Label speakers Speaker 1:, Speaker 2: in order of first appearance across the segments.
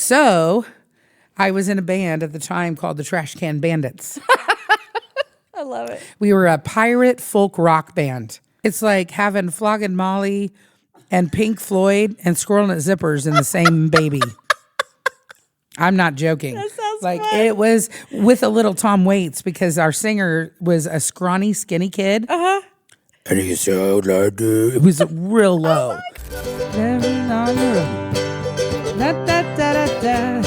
Speaker 1: So I was in a band at the time called the Trash Can Bandits.
Speaker 2: I love it.
Speaker 1: We were a pirate folk rock band. It's like having Flogging Molly and Pink Floyd and Squirrel Nut Zippers in the same baby. I'm not joking.
Speaker 2: That sounds
Speaker 1: like
Speaker 2: fun.
Speaker 1: It was with a little Tom Waits because our singer was a scrawny, skinny kid.
Speaker 2: Uh-huh.
Speaker 1: And he sounded like it was real low. Living on the road. Da, da, da, da, da.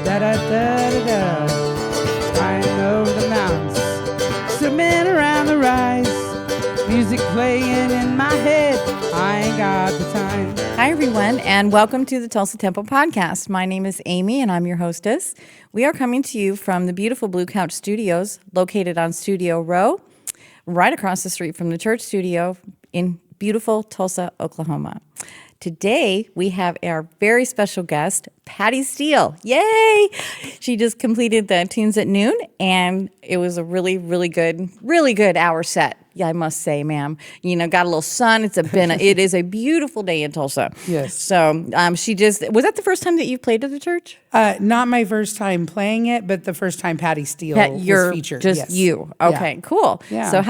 Speaker 1: Da, da, da, da, da. Flying over the mountains, swimming around the rise. Music playing in my head. I ain't got the time.
Speaker 2: Hi, everyone, and welcome to the Tulsa Tempo podcast. My name is Amy, and I'm your hostess. We are coming to you from the beautiful Blue Couch Studios, located on Studio Row, right across the street from the church studio in beautiful Tulsa, Oklahoma. Today, we have our very special guest, Patti Steel. Yay! She just completed the Tunes at Noon, and it was a really good hour set. Yeah, I must say, ma'am. You know, got a little sun. It is a beautiful day in Tulsa.
Speaker 1: Yes.
Speaker 2: So was that the first time that you played at the church?
Speaker 1: Not my first time playing it, but the first time Patti Steel was featured.
Speaker 2: Just
Speaker 1: yes.
Speaker 2: you. Okay, yeah. Cool.
Speaker 1: Yeah.
Speaker 2: So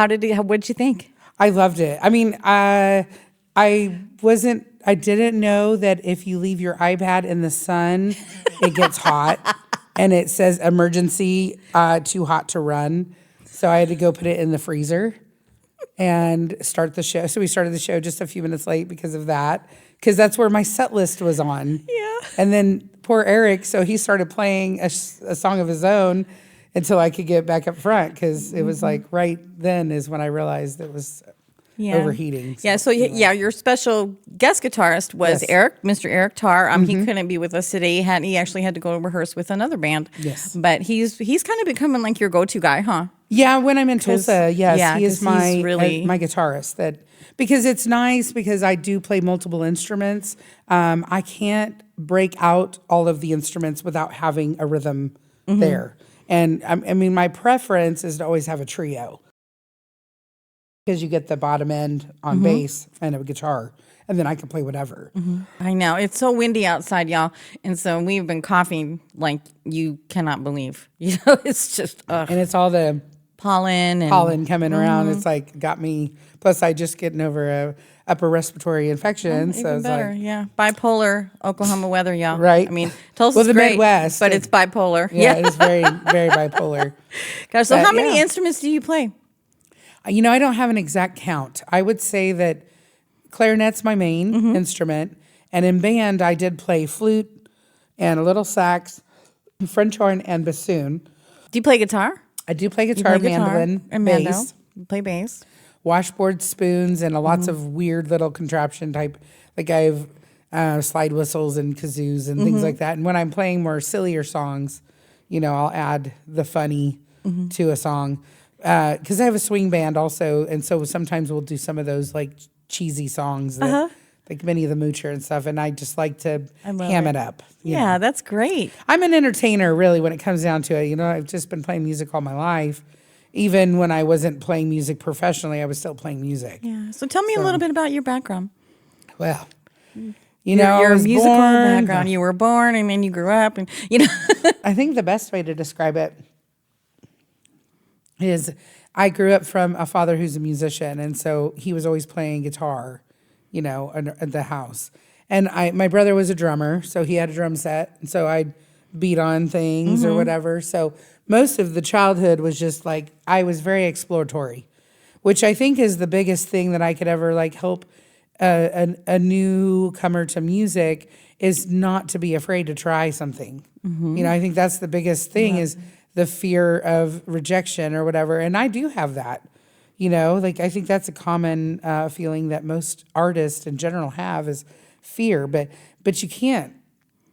Speaker 2: what'd you think?
Speaker 1: I loved it. I mean, I didn't know that if you leave your iPad in the sun, it gets hot. And it says emergency, too hot to run. So I had to go put it in the freezer and start the show. So we started the show just a few minutes late because of that. Because that's where my set list was on.
Speaker 2: Yeah.
Speaker 1: And then poor Eric, so he started playing a song of his own until I could get back up front. Because it was like right then is when I realized it was... overheating.
Speaker 2: So your special guest guitarist was Eric, Mr. Eric Tarr. He couldn't be with us today. He actually had to go rehearse with another band.
Speaker 1: Yes.
Speaker 2: But he's kind of becoming like your go-to guy, huh?
Speaker 1: Yeah, when I'm in Tulsa, yes, he is my guitarist. Because it's nice because I do play multiple instruments. I can't break out all of the instruments without having a rhythm there. And I mean, my preference is to always have a trio. Because you get the bottom end on bass and a guitar, and then I can play whatever.
Speaker 2: I know. It's so windy outside, y'all. And so we've been coughing like you cannot believe. You know, it's just, ugh.
Speaker 1: And it's all the
Speaker 2: pollen
Speaker 1: coming around. It's like got me, plus I just getting over a upper respiratory infection. So it's
Speaker 2: better,
Speaker 1: like,
Speaker 2: yeah. Bipolar Oklahoma weather, y'all.
Speaker 1: Right.
Speaker 2: I mean, Tulsa's
Speaker 1: the
Speaker 2: great,
Speaker 1: Midwest,
Speaker 2: but it's bipolar.
Speaker 1: Yeah, it's very, very bipolar.
Speaker 2: Gosh, so how many instruments do you play?
Speaker 1: You know, I don't have an exact count. I would say that clarinet's my main instrument. And in band, I did play flute and a little sax, French horn, and bassoon.
Speaker 2: Do you play guitar?
Speaker 1: I do play guitar, mandolin,
Speaker 2: and
Speaker 1: bass.
Speaker 2: You play bass.
Speaker 1: Washboard spoons and lots of weird little contraption type. Like I have slide whistles and kazoos and things like that. And when I'm playing more sillier songs, you know, I'll add the funny to a song. Because I have a swing band also, and so sometimes we'll do some of those like cheesy songs, that, like Minnie the Moocher and stuff, and I just like to ham it up.
Speaker 2: Yeah, that's great.
Speaker 1: I'm an entertainer, really, when it comes down to it. You know, I've just been playing music all my life. Even when I wasn't playing music professionally, I was still playing music.
Speaker 2: Yeah. So tell me a little bit about your background.
Speaker 1: Well, you know,
Speaker 2: your
Speaker 1: I was
Speaker 2: musical
Speaker 1: born,
Speaker 2: background. You were born, and then you grew up, and you know.
Speaker 1: I think the best way to describe it is I grew up from a father who's a musician, and so he was always playing guitar, you know, at the house. And my brother was a drummer, so he had a drum set, and so I'd beat on things or whatever. So most of the childhood was just like, I was very exploratory, which I think is the biggest thing that I could ever like help a newcomer to music is not to be afraid to try something. You know, I think that's the biggest thing is the fear of rejection or whatever. And I do have that, you know, like I think that's a common feeling that most artists in general have is fear, but you can't,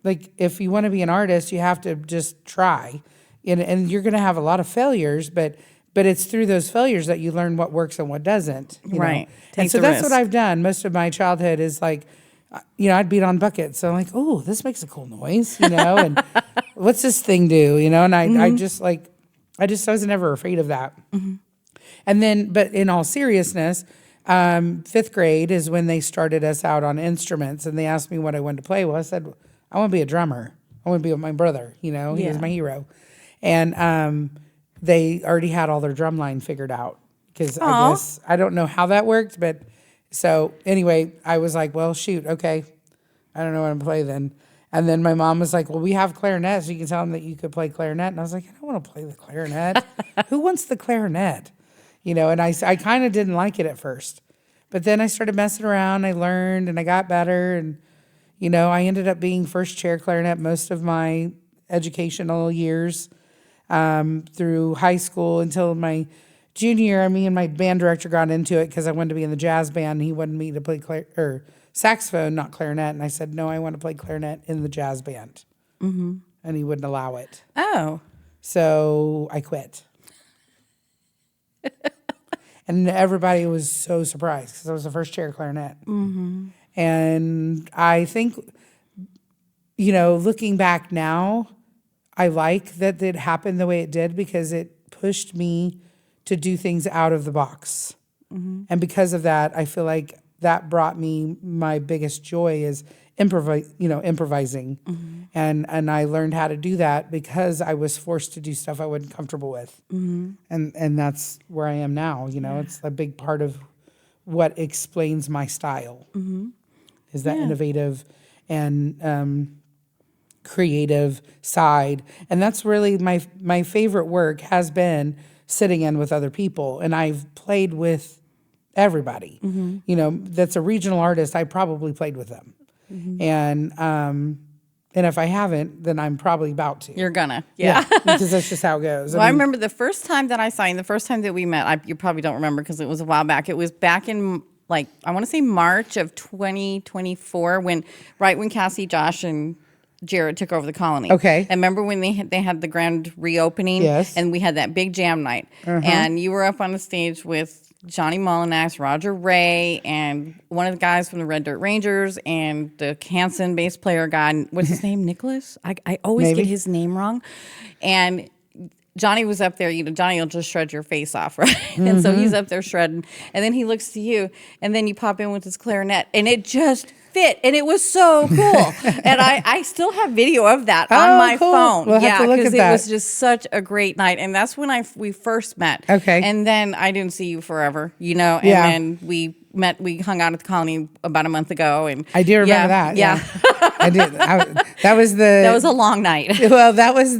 Speaker 1: like, if you want to be an artist, you have to just try and you're going to have a lot of failures, but it's through those failures that you learn what works and what doesn't. You know? And so that's what I've done. Most of my childhood is like, you know, I'd beat on buckets. So I'm like, oh, this makes a cool noise, you know, and what's this thing do, you know? And I was never afraid of that. And then, but in all seriousness, fifth grade is when they started us out on instruments, and they asked me what I wanted to play. Well, I said, I want to be a drummer. I want to be with my brother. He was my hero. And they already had all their drum line figured out because I guess, I don't know how that worked, but so anyway, I was like, well, shoot, okay, I don't know what I'm play then. And then my mom was like, well, we have clarinet, so you can tell them that you could play clarinet. And I was like, I don't want to play the clarinet. Who wants the clarinet? And I kind of didn't like it at first. But then I started messing around. I learned, and I got better. And, I ended up being first chair clarinet most of my educational years through high school until my junior year. Me and my band director got into it because I wanted to be in the jazz band. And he wanted me to play saxophone, not clarinet. And I said, no, I want to play clarinet in the jazz band. Mm-hmm. And he wouldn't allow it.
Speaker 2: Oh.
Speaker 1: So I quit. And everybody was so surprised because I was the first chair clarinet. Mm-hmm. And I think, looking back now, I like that it happened the way it did because it pushed me to do things out of the box. Mm-hmm. And because of that, I feel like that brought me my biggest joy is improvising. Mm-hmm. And I learned how to do that because I was forced to do stuff I wasn't comfortable with. Mm-hmm. And that's where I am now. It's a big part of what explains my style is that innovative and creative side. And that's really my favorite work has been sitting in with other people. And I've played with everybody. Mm-hmm. That's a regional artist. I probably played with them. Mm-hmm. And if I haven't, then I'm probably about to.
Speaker 2: You're gonna. Yeah.
Speaker 1: Because that's just how it goes.
Speaker 2: Well, I remember the first time that I saw you, the first time that we met, you probably don't remember because it was a while back. It was back in I want to say March of 2024 when Cassie, Josh, and Jared took over the colony.
Speaker 1: Okay.
Speaker 2: And remember when they had the grand reopening?
Speaker 1: Yes.
Speaker 2: And we had that big jam night. Uh-huh. And you were up on the stage with Johnny Mullinax, Roger Ray, and one of the guys from the Red Dirt Rangers, and the Hanson bass player guy. What's his name? Nicholas? I always get his name wrong. And Johnny was up there. Johnny will just shred your face off, right? Mm-hmm. And so he's up there shredding. And then he looks to you, and then you pop in with his clarinet, and it just fit, and it was so cool. And I still have video of that on my phone.
Speaker 1: We'll have to look at that.
Speaker 2: It was just such a great night, and that's when we first met.
Speaker 1: Okay.
Speaker 2: And then I didn't see you forever, and then we hung out at the colony about a month ago, and
Speaker 1: I do remember that. Yeah. I did. That was a
Speaker 2: long night.
Speaker 1: Well, that was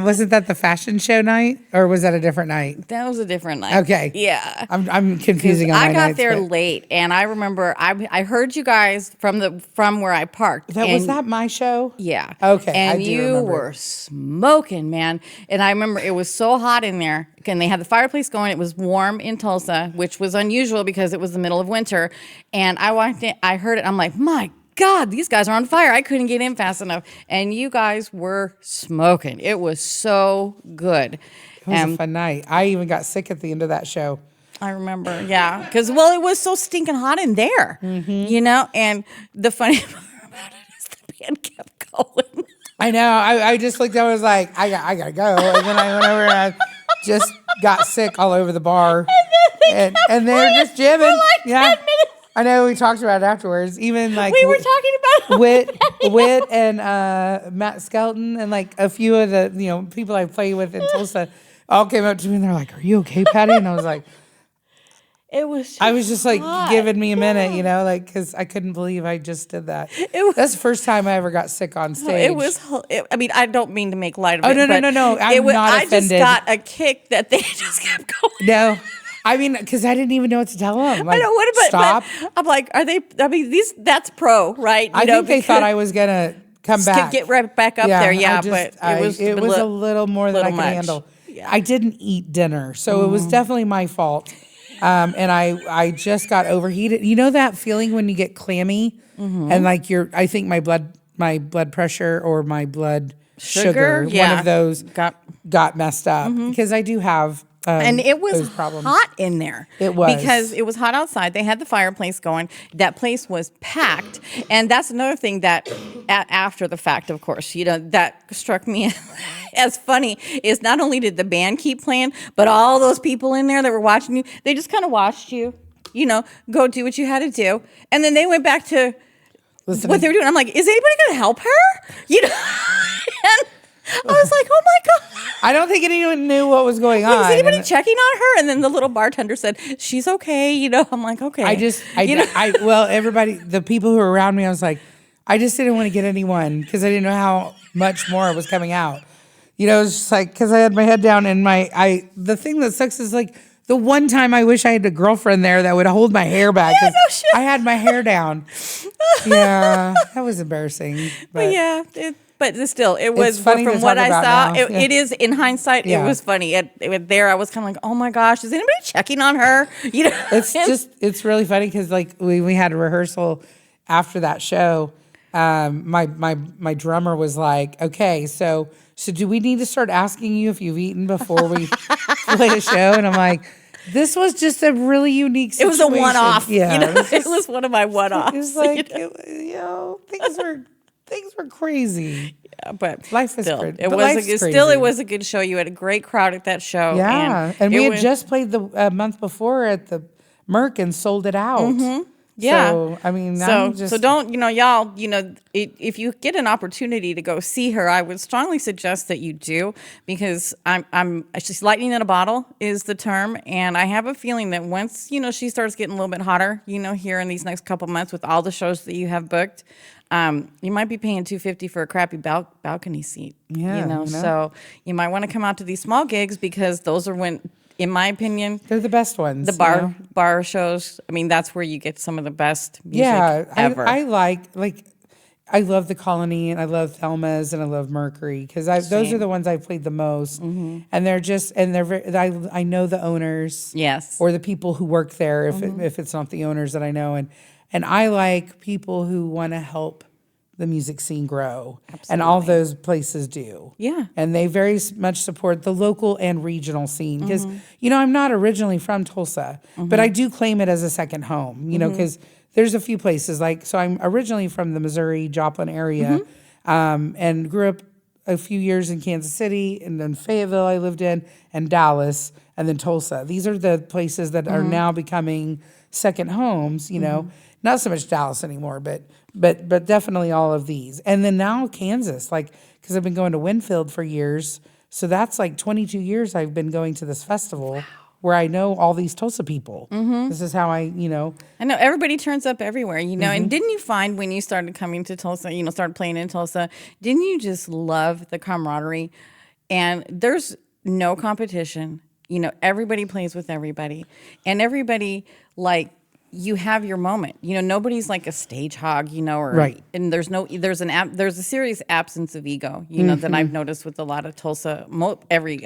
Speaker 1: wasn't that the fashion show night, or was that a different night?
Speaker 2: That was a different night.
Speaker 1: Okay.
Speaker 2: Yeah.
Speaker 1: I'm confusing on my
Speaker 2: I got
Speaker 1: nights,
Speaker 2: there late, and I remember I heard you guys from where I parked.
Speaker 1: Was that my show?
Speaker 2: Yeah.
Speaker 1: Okay.
Speaker 2: And you were smoking, man. And I remember it was so hot in there. And they had the fireplace going. It was warm in Tulsa, which was unusual because it was the middle of winter. And I walked in, I heard it. I'm like, my God, these guys are on fire. I couldn't get in fast enough. And you guys were smoking. It was so good.
Speaker 1: It was a fun night. I even got sick at the end of that show.
Speaker 2: I remember, yeah. Because, it was so stinking hot in there, And the funny part about it is the band kept going.
Speaker 1: I know. I just looked at it, I was like, I got to go. And then I went over and I just got sick all over the bar. And they were just jamming. Yeah. I know we talked about it afterwards. Even
Speaker 2: we were talking about
Speaker 1: Whit and Matt Skelton and a few of the people I played with in Tulsa all came up to me and they're like, "Are you okay, Patti?" And I was like,
Speaker 2: "It was."
Speaker 1: I was just giving me a minute, because I couldn't believe I just did that. That's the first time I ever got sick on stage.
Speaker 2: I don't mean to make light of it.
Speaker 1: Oh no! I'm not offended.
Speaker 2: I just got a kick that they just kept going.
Speaker 1: No. Because I didn't even know what to tell them.
Speaker 2: I know,
Speaker 1: stop.
Speaker 2: But I'm like, are they, that's pro, right?
Speaker 1: I think they thought I was going to come back.
Speaker 2: Get right back up there, but
Speaker 1: it was a little more than I could handle. Yeah. I didn't eat dinner, so it was definitely my fault. And I just got overheated. You know that feeling when you get clammy and I think my blood pressure or my blood sugar one of those got messed up because I do have
Speaker 2: and it was hot in there.
Speaker 1: It was.
Speaker 2: Because it was hot outside. They had the fireplace going. That place was packed. And that's another thing that, after the fact, of course, that struck me as funny is not only did the band keep playing, but all those people in there that were watching you, they just kind of watched you. go do what you had to do. And then they went back to
Speaker 1: Listening.
Speaker 2: what they were doing. I'm like, is anybody going to help her? And I was like, oh my God.
Speaker 1: I don't think anyone knew what was going on.
Speaker 2: Is anybody
Speaker 1: and
Speaker 2: checking on her? And then the little bartender said, she's okay. I'm like, okay.
Speaker 1: well, everybody, the people who were around me, I was like, I just didn't want to get anyone because I didn't know how much more was coming out. It was just like, because I had my head down and the thing that sucks is like the one time I wish I had a girlfriend there that would hold my hair back.
Speaker 2: Yeah, no shit.
Speaker 1: I had my hair down. Yeah, that was embarrassing.
Speaker 2: But yeah, but still, it was
Speaker 1: funny
Speaker 2: from
Speaker 1: to
Speaker 2: what
Speaker 1: talk
Speaker 2: I
Speaker 1: about
Speaker 2: saw.
Speaker 1: now.
Speaker 2: It is in hindsight.
Speaker 1: Yeah.
Speaker 2: It was funny. There, I was kind of like, oh my gosh, is anybody checking on her?
Speaker 1: It's really funny because like we had a rehearsal after that show. My drummer was like, okay, so do we need to start asking you if you've eaten before we play a show? And I'm like, this was just a really unique situation.
Speaker 2: It was a one-off.
Speaker 1: Yeah,
Speaker 2: it was one of my one-offs.
Speaker 1: It was like, things were crazy.
Speaker 2: Yeah, but
Speaker 1: Life is
Speaker 2: still,
Speaker 1: good.
Speaker 2: it
Speaker 1: But
Speaker 2: was
Speaker 1: life's
Speaker 2: still
Speaker 1: crazy.
Speaker 2: it was a good show. You had a great crowd at that show.
Speaker 1: Yeah, and we had just played the month before at the Merc and sold it out.
Speaker 2: Mm-hmm. Yeah.
Speaker 1: So, I mean,
Speaker 2: so don't, y'all, if you get an opportunity to go see her, I would strongly suggest that you do, because she's lightning in a bottle is the term. And I have a feeling that once, she starts getting a little bit hotter, here in these next couple months with all the shows that you have booked, you might be paying $250 for a crappy balcony seat.
Speaker 1: Yeah,
Speaker 2: So you might want to come out to these small gigs, because those are when, in my opinion,
Speaker 1: they're the best ones.
Speaker 2: the bar shows. I mean, that's where you get some of the best music ever.
Speaker 1: I love the Colony, and I love Thelma's, and I love Mercury, because those are the ones I've played the most.
Speaker 2: Mm-hmm.
Speaker 1: And they're very. I know the owners,
Speaker 2: Yes.
Speaker 1: or the people who work there. If it's not the owners that I know, and I like people who want to help the music scene grow.
Speaker 2: Absolutely.
Speaker 1: And all those places do.
Speaker 2: Yeah.
Speaker 1: And they very much support the local and regional scene, because I'm not originally from Tulsa, but I do claim it as a second home, because there's a few places so I'm originally from the Missouri Joplin area, and grew up a few years in Kansas City, and then Fayetteville I lived in, and Dallas, and then Tulsa. These are the places that are now becoming second homes, not so much Dallas anymore, but definitely all of these. And then now Kansas, because I've been going to Winfield for years. So that's 22 years I've been going to this festival where I know all these Tulsa people. This is how I know
Speaker 2: everybody turns up everywhere, and didn't you find when you started coming to Tulsa, started playing in Tulsa, didn't you just love the camaraderie? And there's no competition. Everybody plays with everybody, and everybody you have your moment. Nobody's like a stage hog, or
Speaker 1: right.
Speaker 2: And there's a serious absence of ego, that I've noticed with a lot of Tulsa, every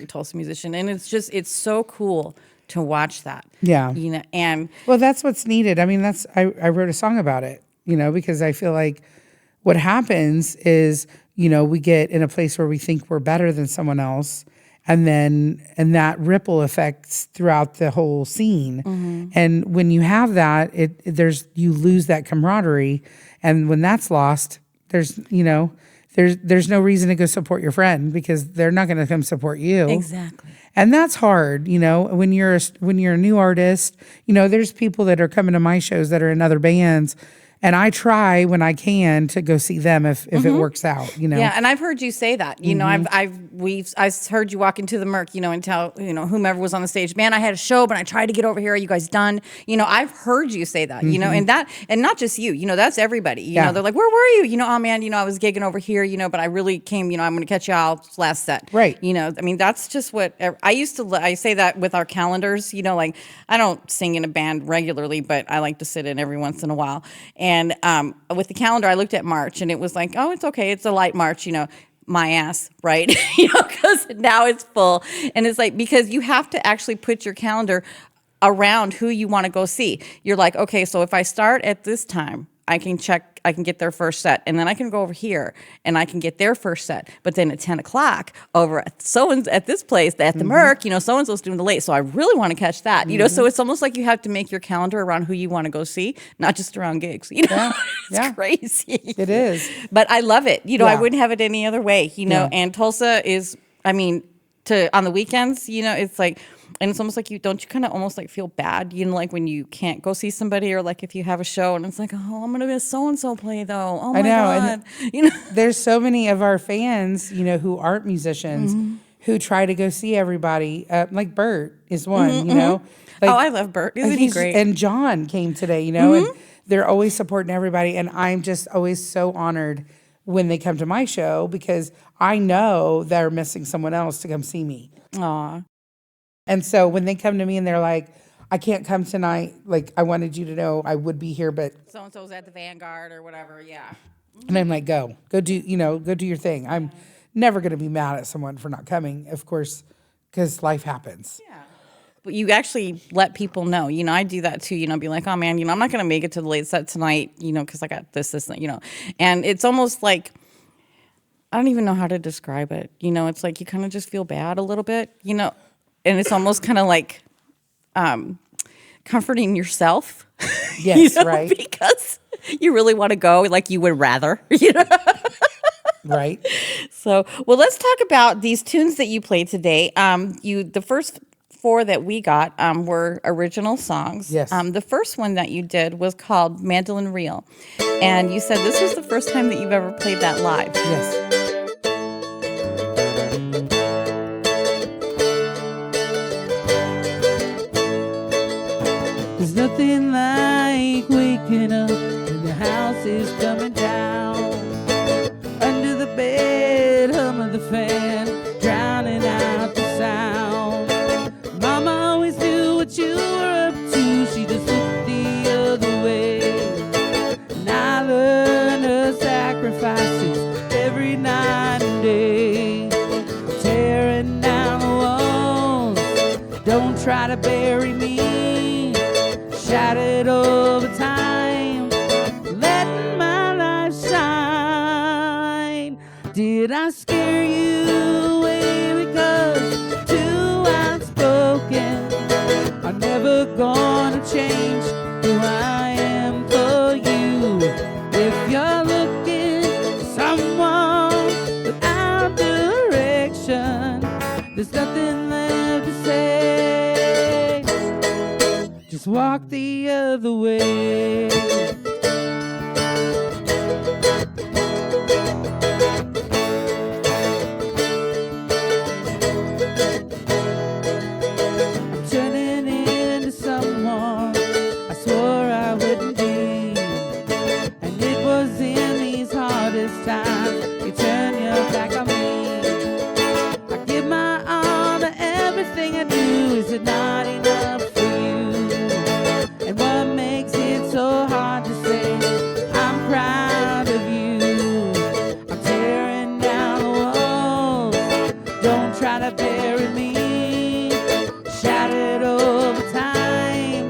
Speaker 2: Tulsa musician, and it's so cool to watch that.
Speaker 1: Yeah.
Speaker 2: And
Speaker 1: well, that's what's needed. I mean, I wrote a song about it, because I feel like what happens is, we get in a place where we think we're better than someone else. And that ripple affects throughout the whole scene. And when you have that, you lose that camaraderie. And when that's lost, there's no reason to go support your friend, because they're not going to come support you.
Speaker 2: Exactly.
Speaker 1: And that's hard, when you're a new artist. There's people that are coming to my shows that are in other bands. And I try when I can to go see them if it works out,
Speaker 2: Yeah, and I've heard you say that. I've heard you walk into the Merc, and tell whomever was on the stage, man, I had a show, but I tried to get over here. Are you guys done? I've heard you say that. And not just you. That's everybody. They're like, where were you? Oh man, I was gigging over here. But I really came. I'm going to catch y'all last set.
Speaker 1: Right.
Speaker 2: I mean, that's just what I say that with our calendars. I don't sing in a band regularly, but I like to sit in every once in a while. And with the calendar, I looked at March, and it was like, oh, it's okay. It's a light March, my ass, right? Because now it's full. And it's because you have to actually put your calendar around who you want to go see. You're like, okay, so if I start at this time, I can get their first set, and then I can go over here and I can get their first set. But then at 10 o'clock over at this place, at the Merc, so-and-so's doing the late. So I really want to catch that, so it's almost like you have to make your calendar around who you want to go see, not just around gigs, It's crazy.
Speaker 1: It is.
Speaker 2: But I love it. I wouldn't have it any other way, and Tulsa is, on the weekends, it's like, And it's almost like you kind of almost like feel bad, like when you can't go see somebody, or like if you have a show and it's like, oh, I'm gonna miss so and so play though. Oh
Speaker 1: I
Speaker 2: my
Speaker 1: know,
Speaker 2: God,
Speaker 1: and there's so many of our fans, who aren't musicians, who try to go see everybody. Like Bert is one, Like,
Speaker 2: Oh, I love Bert. Isn't he great?
Speaker 1: And John came today, and they're always supporting everybody. And I'm just always so honored when they come to my show because I know they're missing someone else to come see me.
Speaker 2: Aw.
Speaker 1: And so when they come to me and they're like, I can't come tonight, like I wanted you to know I would be here, but
Speaker 2: So and so's at the Vanguard or whatever. Yeah.
Speaker 1: and I'm like, go do, go do your thing. I'm never going to be mad at someone for not coming, of course, because life happens.
Speaker 2: Yeah. But you actually let people know, I do that too, be like, oh man, I'm not going to make it to the late set tonight, because I got this, and it's almost like, I don't even know how to describe it. It's like you kind of just feel bad a little bit, and it's almost kind of like comforting yourself.
Speaker 1: Yes, right.
Speaker 2: Because you really want to go like you would rather,
Speaker 1: Right.
Speaker 2: So, well, let's talk about these tunes that you played today. The first 4 that we got were original songs.
Speaker 1: Yes.
Speaker 2: The first one that you did was called Mandolin Reel. And you said this was the first time that you've ever played that live.
Speaker 1: Yes.
Speaker 3: There's nothing like waking up when the house is coming down. Under the bed, hum of the fan, drowning out the sound. Mama always knew what you were up to, she just looked the other way. And I learned her sacrifices every night and day. Tearing down the walls, don't try to bury me. Shattered over time, letting my life shine. Did I scare you away because too outspoken? I'm never gonna change who I am for you. If you're looking for someone without direction, there's nothing left to say. Just walk the other way. I'm turning into someone I swore I wouldn't be. And it was in these hardest times you turn your back on me. I give my all to everything I do. Is it not enough for you? And what makes it so hard to say I'm proud of you? I'm tearing down the walls, don't try to bury me. Shattered over time,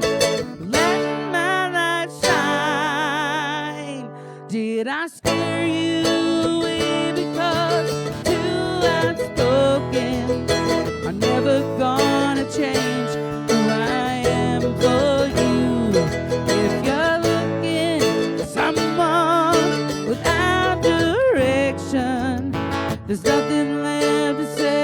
Speaker 3: letting my light shine. Did I scare you away because too outspoken? I'm never gonna change who I am for you. If you're looking for someone without direction, there's nothing left to say.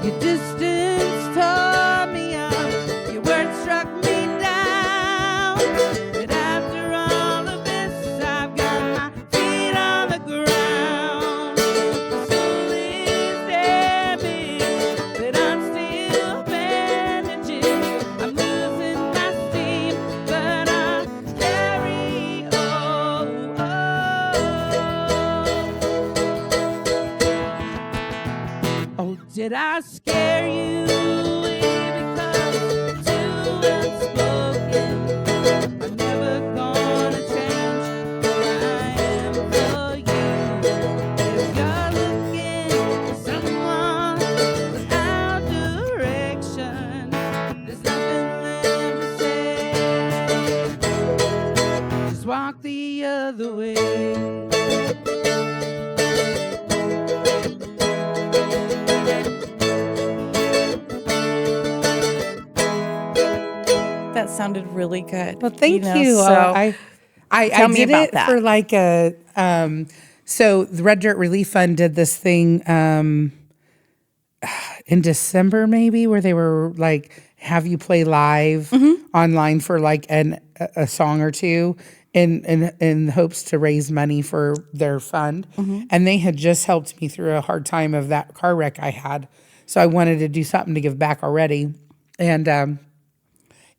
Speaker 3: Your distance tore me up, your words struck me down. But after all of this, I've got my feet on the ground. My soul is damaged, but I'm still bandaging. I'm losing my steam, but I'll carry on. Oh, did I scare you away because too unspoken? I'm never gonna change who I am for you. If you're looking for someone without direction, there's nothing left to say. Just walk the other way.
Speaker 2: sounded really good.
Speaker 1: Well, thank
Speaker 2: know,
Speaker 1: you.
Speaker 2: So
Speaker 1: I
Speaker 2: tell me
Speaker 1: did
Speaker 2: about
Speaker 1: it
Speaker 2: that.
Speaker 1: for like a so the Red Dirt Relief Fund did this thing in December maybe where they were like have you play live online for like a song or two in hopes to raise money for their fund. And they had just helped me through a hard time of that car wreck I had. So I wanted to do something to give back already. And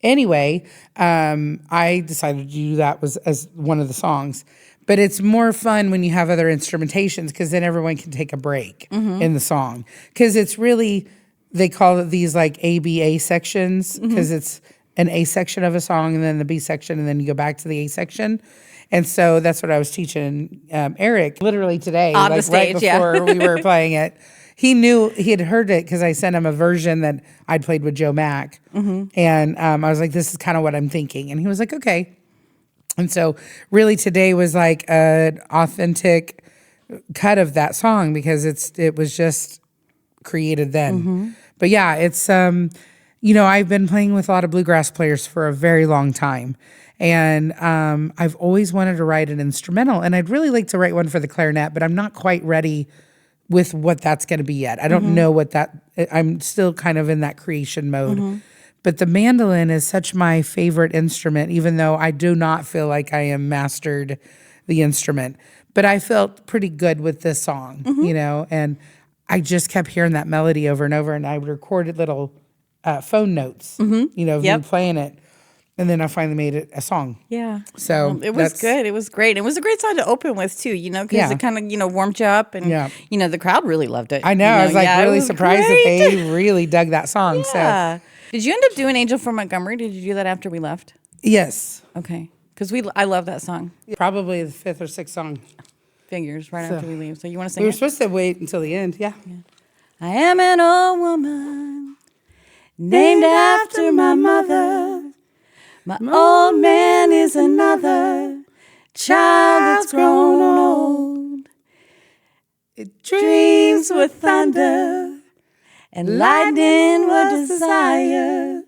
Speaker 1: anyway, I decided to do that was as one of the songs. But it's more fun when you have other instrumentations because then everyone can take a break in the song. Because it's really, they call it these like ABA sections because it's an A section of a song and then the B section and then you go back to the A section. And so that's what I was teaching Eric literally today,
Speaker 2: On the
Speaker 1: like
Speaker 2: stage,
Speaker 1: right
Speaker 2: yeah.
Speaker 1: before we were playing it. He knew, he had heard it because I sent him a version that I'd played with Joe Mack. And I was like, this is kind of what I'm thinking. And he was like, okay. And so really today was like an authentic cut of that song because it was just created then. But yeah, it's, I've been playing with a lot of bluegrass players for a very long time. And I've always wanted to write an instrumental and I'd really like to write one for the clarinet, but I'm not quite ready with what that's going to be yet. I don't know what I'm still kind of in that creation mode. But the mandolin is such my favorite instrument, even though I do not feel like I am mastered the instrument. But I felt pretty good with this song, and I just kept hearing that melody over and over. And I recorded little phone notes, of me playing it. And then I finally made it a song.
Speaker 2: Yeah.
Speaker 1: So
Speaker 2: it was good. It was great. It was a great song to open with too, because it kind of, warmed you up and, the crowd really loved it.
Speaker 1: I know. I was like really surprised that they really dug that song.
Speaker 2: Yeah.
Speaker 1: So
Speaker 2: did you end up doing Angel from Montgomery? Did you do that after we left?
Speaker 1: yes.
Speaker 2: Okay. Because I love that song.
Speaker 1: Probably the fifth or sixth song.
Speaker 2: Figures right after we leave. So you want to sing
Speaker 1: We were
Speaker 2: it?
Speaker 1: supposed to wait until the end. Yeah.
Speaker 2: I am an old woman named after my mother. My old man is another child that's grown old. It dreams with thunder and lightning with desire.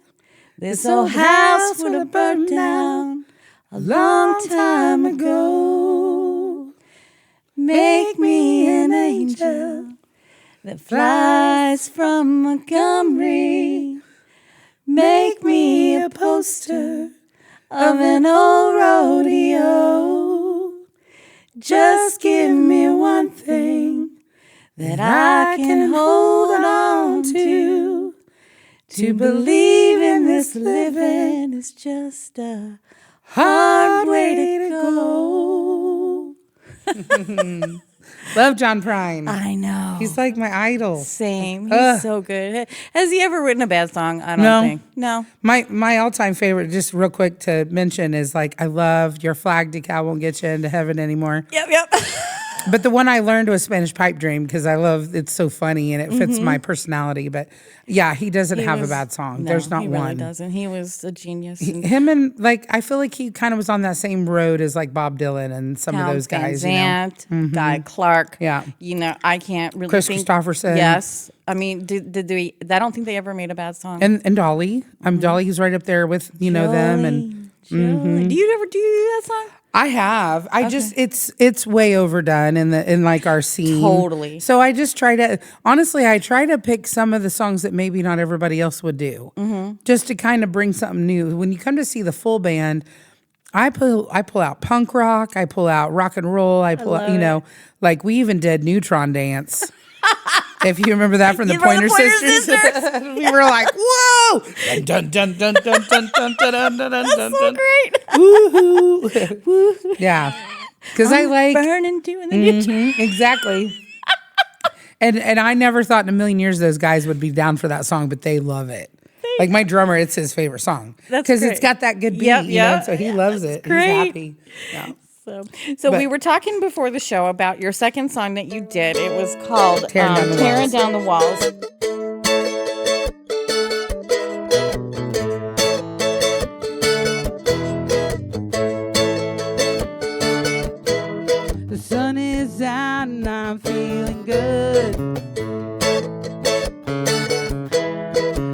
Speaker 2: This old house would have burnt down a long time ago. Make me an angel that flies from Montgomery. Make me a poster of an old rodeo. Just give me one thing that I can hold on to. To believe in this living is just a hard way to go.
Speaker 1: Love John Prine.
Speaker 2: I know.
Speaker 1: He's like my idol.
Speaker 2: Same. He's so good. Has he ever written a bad song? I don't think. No.
Speaker 1: My all-time favorite, just real quick to mention, is like, I love Your Flag Decal Won't Get You Into Heaven Anymore.
Speaker 2: Yep.
Speaker 1: But the one I learned was Spanish Pipe Dream because I love it's so funny and it fits my personality. But yeah, he doesn't have a bad song. There's not
Speaker 2: he
Speaker 1: one.
Speaker 2: Really doesn't. He was a genius.
Speaker 1: Him and I feel like he kind of was on that same road as like Bob Dylan and some of those guys.
Speaker 2: Van Zandt, Guy Clark.
Speaker 1: Yeah.
Speaker 2: I can't really
Speaker 1: Chris
Speaker 2: think.
Speaker 1: Christopherson.
Speaker 2: Yes. I mean, did we? I don't think they ever made a bad song.
Speaker 1: And Dolly. Dolly. He's right up there with them and.
Speaker 2: Joey. Do you do that song?
Speaker 1: I have. I just it's way overdone in like our scene.
Speaker 2: Totally.
Speaker 1: So I just try to pick some of the songs that maybe not everybody else would do, just to kind of bring something new. When you come to see the full band, I pull out punk rock, I pull out rock and roll, I pull out like we even did Neutron Dance. If you remember that from the Pointer Sisters, we were like, "Whoa!" Dun dun dun dun dun dun dun dun dun dun.
Speaker 2: That's so great.
Speaker 1: Woohoo! Yeah, because I like
Speaker 2: burning doing the
Speaker 1: exactly. And I never thought in a million years those guys would be down for that song, but they love it. Like my drummer, it's his favorite song because it's got that good beat, so he loves it. He's happy. Yeah.
Speaker 2: So we were talking before the show about your second song that you did. It was called Tearing Down the Walls.
Speaker 3: The sun is out and I'm feeling good.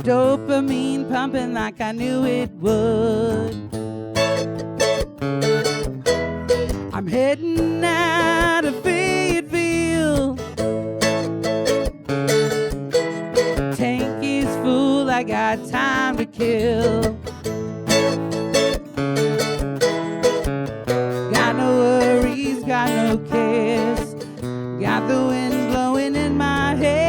Speaker 3: Dope dopamine pumping like I knew it would. I'm heading out of Fayetteville. Tank is full, I got time to kill. Got no worries, got no cares. Got the wind blowing in my hair.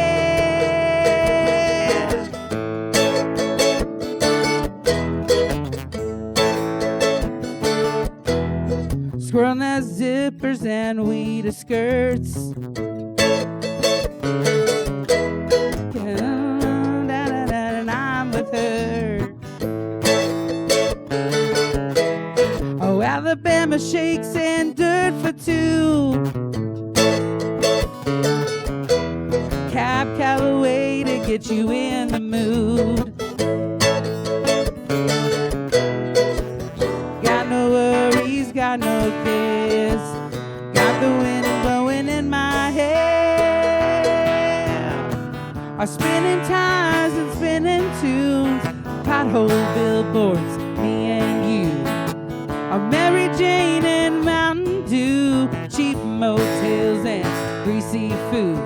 Speaker 3: Squirrel nest zippers and weed skirts. And I'm with her. Oh, Alabama shakes and dirt for two. Cab Calloway to get you in the mood. Got no worries, got no cares. Got the wind blowing in my hair. Are spinning tires and spinning tunes. Pothole billboards, me and you. Are Mary Jane and Mountain Dew. Cheap motels and greasy food.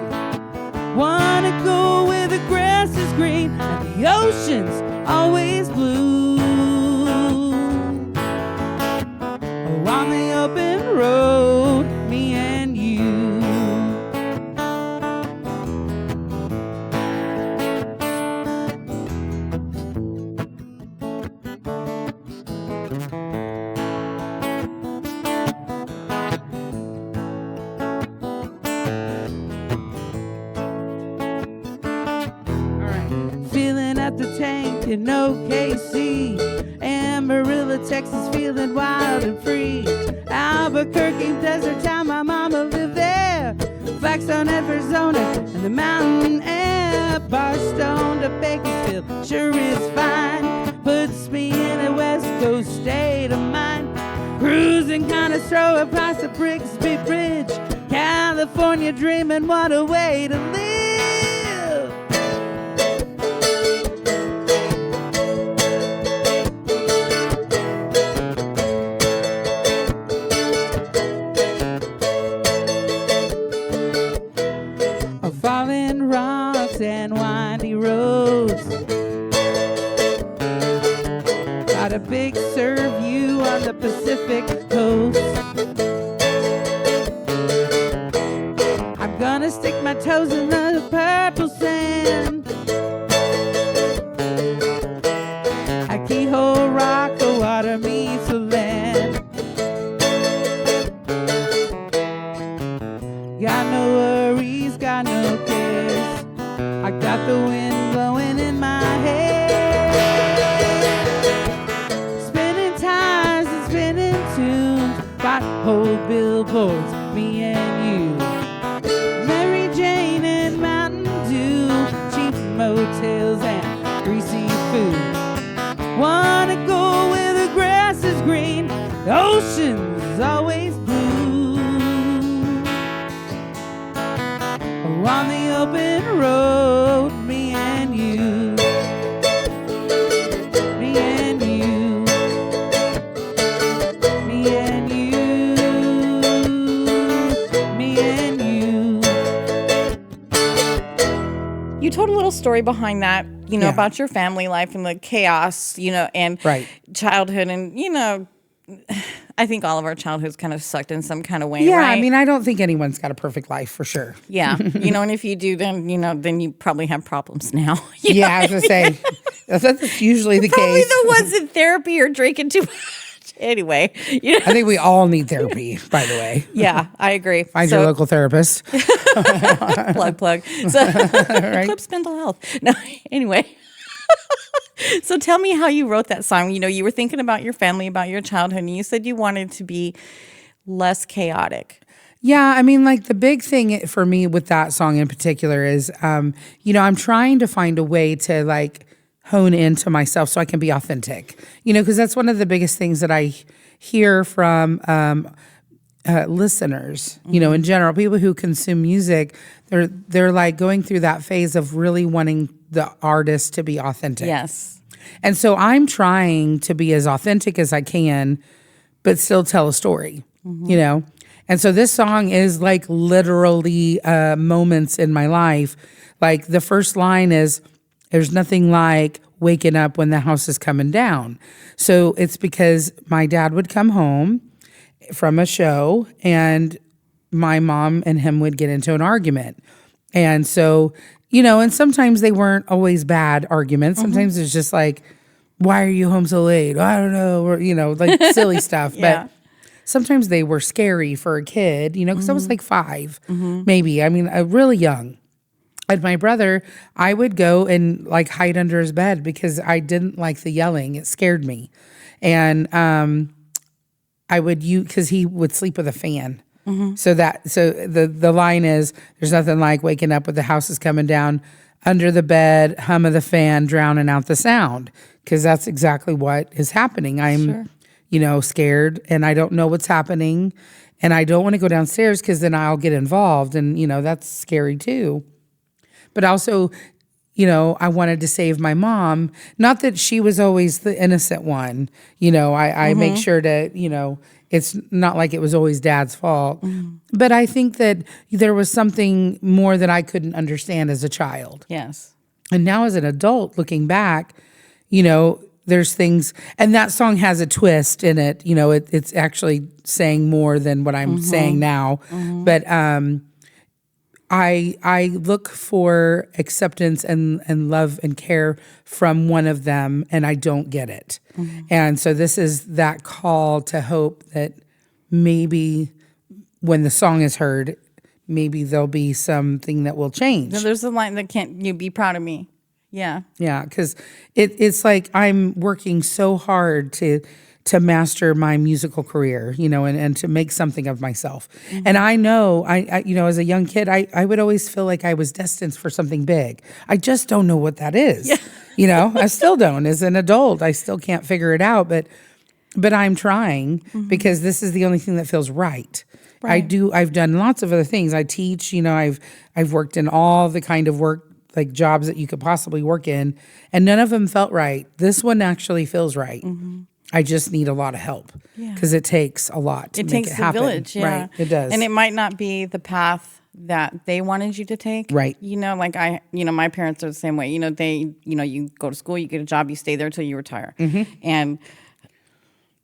Speaker 3: Wanna go where the grass is green and the ocean's always blue. Oh, on the open road, me and you. Feeling at the tank in OKC. Amarillo, Texas, feeling wild and free. Albuquerque, desert town, my mama lived there. Blackstone, Arizona, and the mountain air. Barstone to Bakersfield, sure is fine. Puts me in a West Coast state of mind. Cruising kind of slow across the Brixby Bridge. California dreaming, what a way to live. Falling rocks and windy roads. Got a big surf view on the Pacific coast. I'm gonna stick my toes in the purple sand. A keyhole rock, the water meets the land. Got no worries, got no cares. I got the wind blowing in my hair. Spinning tires and spinning tunes. Pothole billboards, me and you. Mary Jane and Mountain Dew. Cheap motels and greasy food. Wanna go where the grass is green. The ocean's always blue. On the open road, me and you. Me and you. Me and you. Me and you.
Speaker 2: You told a little story behind that,
Speaker 1: Yeah.
Speaker 2: about your family life and the chaos, and
Speaker 1: Right.
Speaker 2: childhood. And, I think all of our childhoods kind of sucked in some kind of way,
Speaker 1: Yeah,
Speaker 2: right?
Speaker 1: I mean, I don't think anyone's got a perfect life for sure.
Speaker 2: Yeah. And if you do, then, then you probably have problems now.
Speaker 1: Yeah, I was going to say, that's usually the
Speaker 2: Probably
Speaker 1: case.
Speaker 2: the ones in therapy or drinking too much. Anyway,
Speaker 1: I think we all need therapy, by the way.
Speaker 2: Yeah, I agree.
Speaker 1: Find your local therapist.
Speaker 2: plug. So, Clips mental health. No, anyway. So tell me how you wrote that song. You were thinking about your family, about your childhood, and you said you wanted to be less chaotic.
Speaker 1: Yeah, I mean, like the big thing for me with that song in particular is, I'm trying to find a way to like hone into myself so I can be authentic, because that's one of the biggest things that I hear from listeners, in general, people who consume music, they're like going through that phase of really wanting the artist to be authentic.
Speaker 2: Yes.
Speaker 1: And so I'm trying to be as authentic as I can, but still tell a story, you know? And so this song is like literally moments in my life. Like the first line is, there's nothing like waking up when the house is coming down. So it's because my dad would come home from a show and my mom and him would get into an argument. And so, you know, and sometimes they weren't always bad arguments. Sometimes it's just like, why are you home so late? I don't know. Or, you know, like silly stuff.
Speaker 2: Yeah.
Speaker 1: But sometimes they were scary for a kid, you know, because I was like 5, maybe. I mean, really young. And my brother, I would go and like hide under his bed because I didn't like the yelling. It scared me. And I would because he would sleep with a fan. So the line is, there's nothing like waking up with the house is coming down, under the bed, hum of the fan, drowning out the sound. Because that's exactly what is happening. I'm, you know, scared and I don't know what's happening. And I don't want to go downstairs because then I'll get involved. And, you know, that's scary too. But also, you know, I wanted to save my mom. Not that she was always the innocent one. You know, I make sure to, you know, it's not like it was always Dad's fault. But I think that there was something more that I couldn't understand as a child.
Speaker 2: Yes.
Speaker 1: And now as an adult looking back, you know, there's things, and that song has a twist in it. You know, it's actually saying more than what I'm saying now. But I look for acceptance and love and care from one of them, and I don't get it. And so this is that call to hope that maybe when the song is heard, maybe there'll be something that will change.
Speaker 2: So there's a line that can't you be proud of me. Yeah.
Speaker 1: Yeah, because it's like I'm working so hard to master my musical career, you know, and to make something of myself. And I know, I you know, as a young kid, I would always feel like I was destined for something big. I just don't know what that is. Yeah. You know, I still don't. As an adult, I still can't figure it out, but I'm trying because this is the only thing that feels right. I've done lots of other things. I teach, you know, I've worked in all the kind of work, like jobs that you could possibly work in, and none of them felt right. This one actually feels right. I just need a lot of help because it takes a lot to make it happen.
Speaker 2: It takes the village, yeah.
Speaker 1: Right, it does.
Speaker 2: And it might not be the path that they wanted you to take.
Speaker 1: Right.
Speaker 2: You know, like my parents are the same way. You know, you go to school, you get a job, you stay there till you retire. And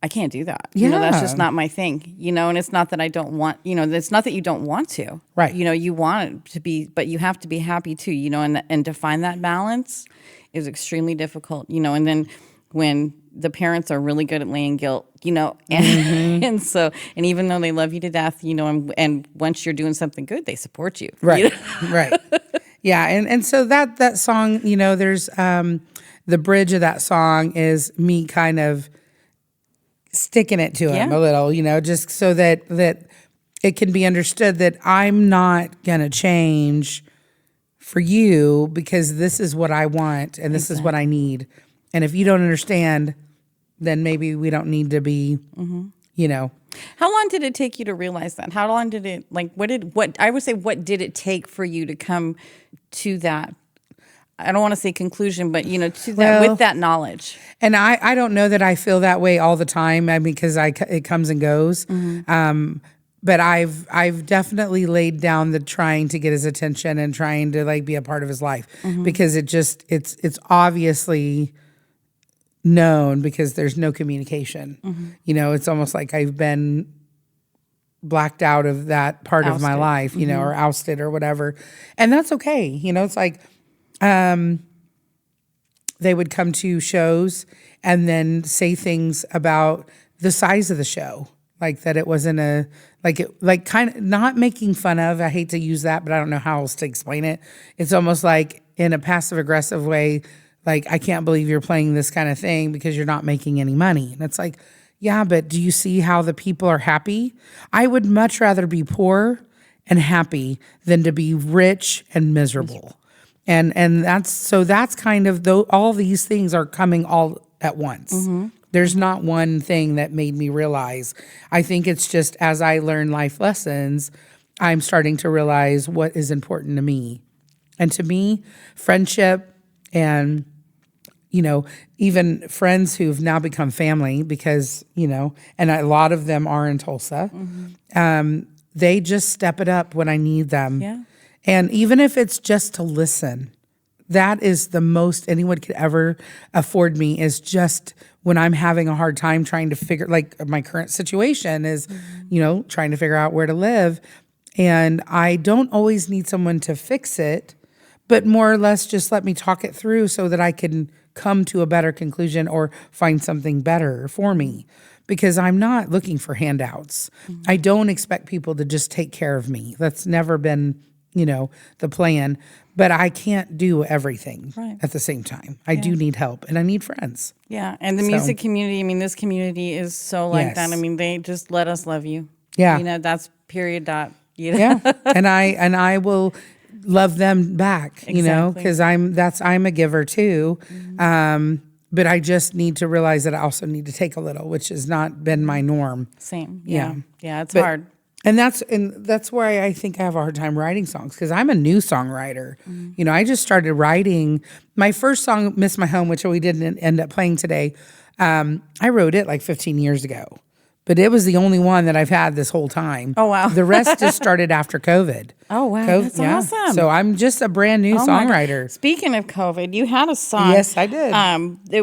Speaker 2: I can't do that. You know, that's just not my thing. You know, and it's not that I don't want, you know, it's not that you don't want to.
Speaker 1: Right.
Speaker 2: You know, you want it to be, but you have to be happy too, you know, and to find that balance is extremely difficult, you know, and then when the parents are really good at laying guilt, you know, and, and even though they love you to death, you know, and once you're doing something good, they support you.
Speaker 1: Right.
Speaker 2: You know?
Speaker 1: Right. Yeah. And so that song, you know, there's the bridge of that song is me kind of sticking it to him a little, you know, just so that it can be understood that I'm not going to change for you because this is what I want and this is what I need. And if you don't understand, then maybe we don't need to be, you know.
Speaker 2: How long did it take you to realize that? How long did it, like, what did it take for you to come to that? I don't want to say conclusion, but, you know, to that, with that knowledge.
Speaker 1: And I don't know that I feel that way all the time. I mean, because it comes and goes. But I've definitely laid down the trying to get his attention and trying to like be a part of his life because it's obviously known because there's no communication. You know, it's almost like I've been blacked out of that part of my life, you know, or ousted or whatever. And that's okay. You know, it's like, they would come to shows and then say things about the size of the show, like that it wasn't like kind of not making fun of. I hate to use that, but I don't know how else to explain it. It's almost like in a passive aggressive way, like, I can't believe you're playing this kind of thing because you're not making any money. And it's like, yeah, but do you see how the people are happy? I would much rather be poor and happy than to be rich and miserable. And that's kind of, though, all these things are coming all at once. There's not one thing that made me realize. I think it's just as I learn life lessons, I'm starting to realize what is important to me. And to me, friendship And, even friends who've now become family because, and a lot of them are in Tulsa, they just step it up when I need them.
Speaker 2: Yeah.
Speaker 1: And even if it's just to listen, that is the most anyone could ever afford me, is just when I'm having a hard time trying to figure, like my current situation is, trying to figure out where to live. And I don't always need someone to fix it, but more or less just let me talk it through so that I can come to a better conclusion or find something better for me. Because I'm not looking for handouts. I don't expect people to just take care of me. That's never been, the plan. But I can't do everything at the same time. I do need help, and I need friends.
Speaker 2: Yeah, and the music community, I mean, this community is so like that. I mean, they just let us love you.
Speaker 1: Yeah.
Speaker 2: That's period dot.
Speaker 1: Yeah, and I will love them back, because I'm a giver too. But I just need to realize that I also need to take a little, which has not been my norm.
Speaker 2: Same.
Speaker 1: Yeah.
Speaker 2: Yeah, it's hard.
Speaker 1: And that's why I think I have a hard time writing songs, because I'm a new songwriter. I just started writing my first song, "Miss My Home," which we didn't end up playing today. I wrote it like 15 years ago, but it was the only one that I've had this whole time.
Speaker 2: Oh, wow.
Speaker 1: The rest just started after COVID.
Speaker 2: Oh, wow. That's awesome.
Speaker 1: So I'm just a brand new songwriter.
Speaker 2: Speaking of COVID, you had a song.
Speaker 1: Yes, I did.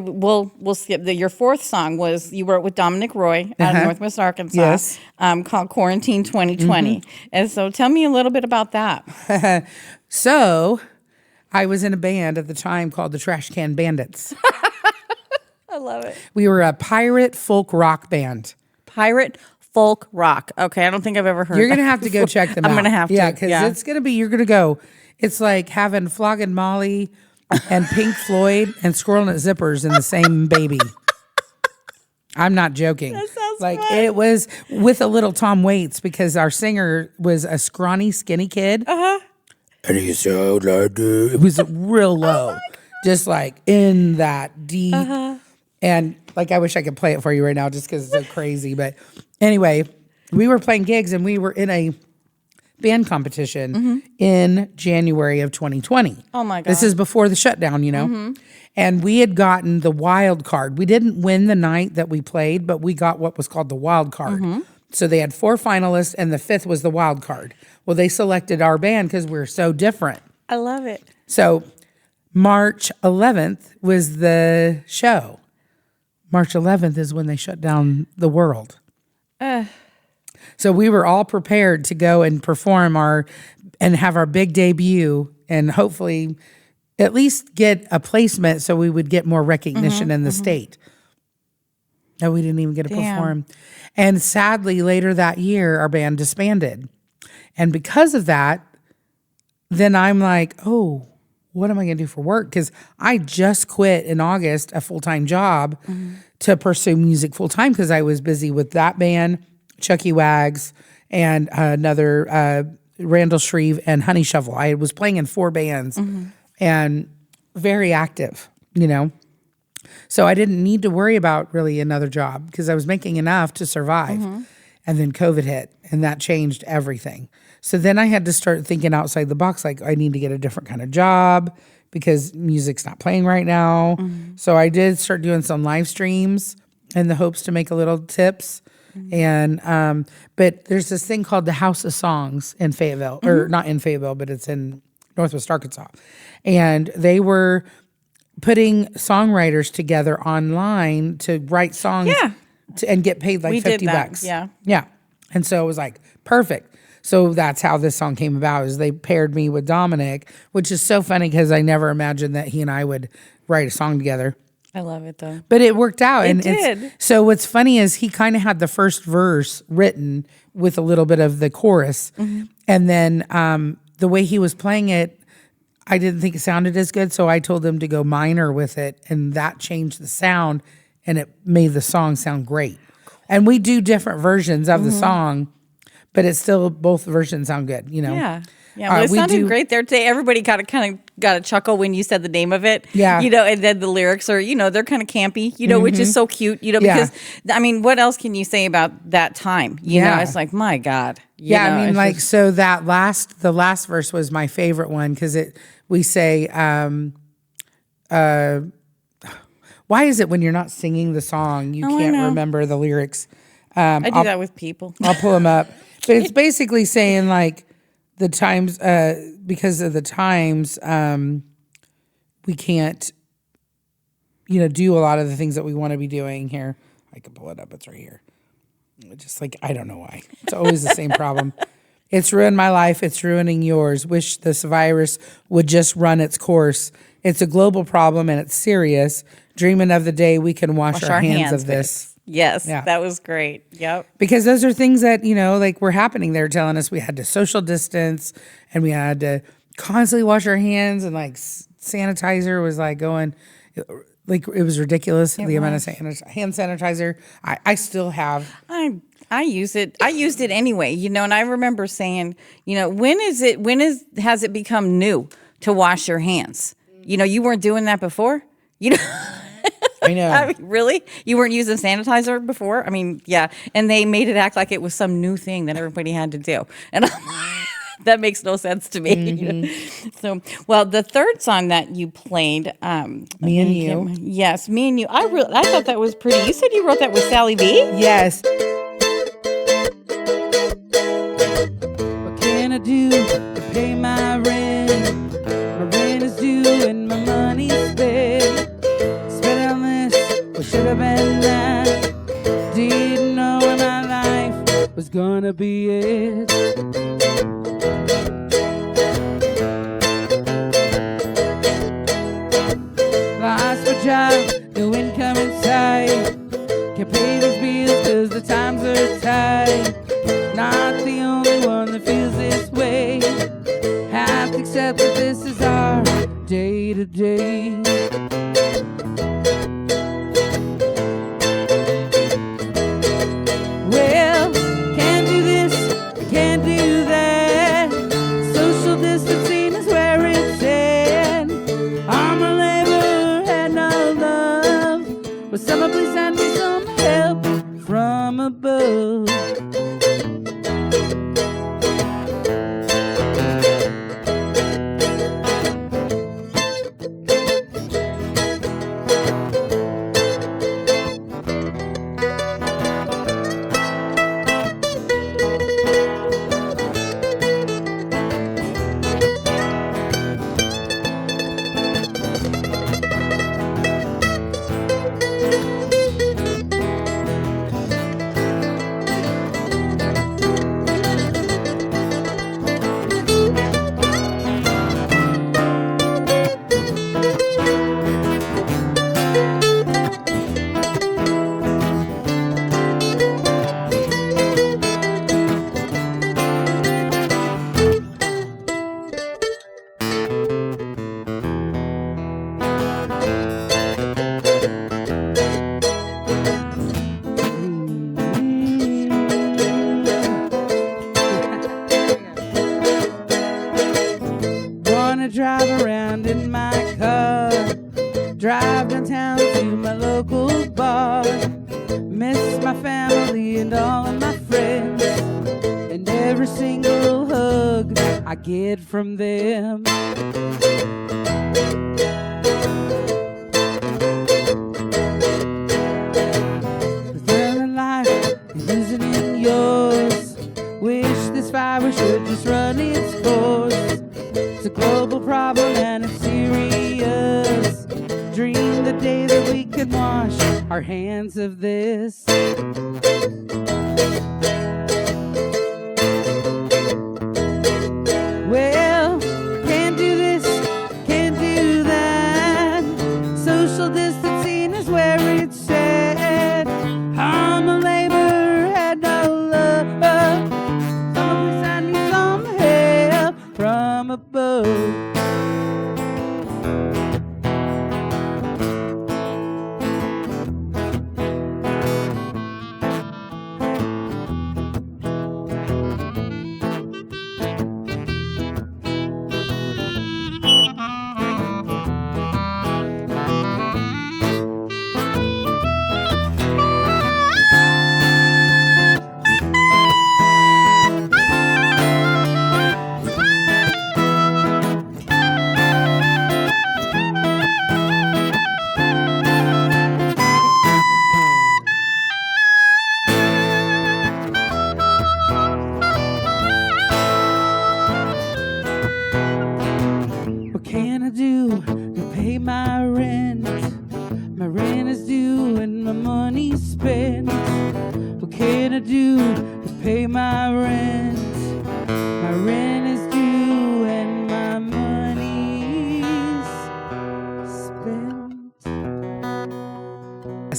Speaker 2: We'll skip your fourth song was you wrote with Dominic Roy out of Northwest Arkansas.
Speaker 1: Yes.
Speaker 2: Called Quarantine 2020. And so tell me a little bit about that.
Speaker 1: So I was in a band at the time called the Trash Can Bandits.
Speaker 2: I love it.
Speaker 1: We were a pirate folk rock band.
Speaker 2: Pirate folk rock. Okay, I don't think I've ever heard.
Speaker 1: You're gonna have to go check them out.
Speaker 2: I'm gonna have to.
Speaker 1: Yeah, because it's gonna be. You're gonna go. It's like having Flogging Molly and Pink Floyd and Squirrel Nut Zippers in the same baby. I'm not joking.
Speaker 2: That sounds
Speaker 1: like
Speaker 2: fun.
Speaker 1: It was with a little Tom Waits, because our singer was a scrawny, skinny kid. And he sounded like this. It was real low, just like in that deep. And like, I wish I could play it for you right now just because it's so crazy. But anyway, we were playing gigs and we were in a band competition in January of 2020.
Speaker 2: Oh my God.
Speaker 1: This is before the shutdown, And we had gotten the wild card. We didn't win the night that we played, but we got what was called the wild card. So they had 4 finalists and the 5th was the wild card. Well, they selected our band because we're so different.
Speaker 2: I love it.
Speaker 1: So March 11th was the show. March 11th is when they shut down the world. So we were all prepared to go and perform and have our big debut and hopefully at least get a placement so we would get more recognition in the state. No, we didn't even get to perform. And sadly, later that year, our band disbanded. And because of that, then I'm like, oh, what am I going to do for work? Because I just quit in August a full-time job to pursue music full-time because I was busy with that band, Chucky Wags, and another Randall Shreve and Honey Shovel. I was playing in 4 bands and very active, So I didn't need to worry about really another job because I was making enough to survive. And then COVID hit and that changed everything. So then I had to start thinking outside the box, like I need to get a different kind of job because music's not playing right now. So I did start doing some live streams in the hopes to make a little tips. And but there's this thing called the House of Songs in Fayetteville, or not in Fayetteville, but it's in Northwest Arkansas. And they were putting songwriters together online to write songs and get paid like $50. Yeah. And so it was like, perfect. So that's how this song came about, is they paired me with Dominic, which is so funny because I never imagined that he and I would write a song together.
Speaker 2: I love it though.
Speaker 1: But it worked out.
Speaker 2: It did.
Speaker 1: So what's funny is he kind of had the first verse written with a little bit of the chorus. And then the way he was playing it, I didn't think it sounded as good. So I told him to go minor with it. And that changed the sound and it made the song sound great. And we do different versions of the song, but it's still, both versions sound good, Yeah.
Speaker 2: Yeah, well, it sounded great there today. Everybody kind of got a chuckle when you said the name of it.
Speaker 1: Yeah.
Speaker 2: And then the lyrics are, they're kind of campy, which is so cute, because, I mean, what else can you say about that time? You know, it's like, my God.
Speaker 1: I mean, like, so the last verse was my favorite one because we say, Why is it when you're not singing the song, you
Speaker 2: Oh, I
Speaker 1: can't
Speaker 2: know.
Speaker 1: remember the lyrics?
Speaker 2: I do that with people.
Speaker 1: I'll pull them up. But it's basically saying like the times, because of the times, we can't, do a lot of the things that we want to be doing here. I can pull it up. It's right here. Just like, I don't know why. It's always the same problem. It's ruined my life. It's ruining yours. Wish this virus would just run its course. It's a global problem and it's serious. Dreaming of the day we can wash our hands of this.
Speaker 2: Yes,
Speaker 1: Yeah.
Speaker 2: that was great. Yep.
Speaker 1: Because those are things that, like were happening. They're telling us we had to social distance and we had to constantly wash our hands, and like sanitizer was like going, like it was ridiculous. The amount of hand sanitizer. I still have.
Speaker 2: I use it. I used it anyway, and I remember saying, has it become new to wash your hands? You weren't doing that before.
Speaker 1: I know.
Speaker 2: I mean, really? You weren't using sanitizer before? I mean, yeah. And they made it act like it was some new thing that everybody had to do. And that makes no sense to me.
Speaker 1: Mm-hmm.
Speaker 2: So, well, the third song that you played,
Speaker 1: Me and You.
Speaker 2: Yes, Me and You. I thought that was pretty. You said you wrote that with Sally B?
Speaker 1: Yes.
Speaker 3: What can I do to pay my rent? My rent is due and my money's spent. Spent on this, what should have been that? Didn't know when my life was gonna be it. Lost my job, no income in sight. Can't pay these bills cause the times are tight. Not the only one that feels this way. Have to accept that this is our day to day. Well, can't do this, can't do that. Social distancing is where it's at. I'm a labor and no love. But someone please send me some help from above. Wanna drive around in my car, drive downtown to my local bar, miss my family and all of my friends, and every single hug I get from them. Another life isn't in yours. Wish this virus should just run its course. It's a global problem and it's serious. Dream the day that we can wash our hands of this. Well, can't do this, can't do that. Social distancing is where it's at. I'm a labor and no love. Someone please send me some help from above.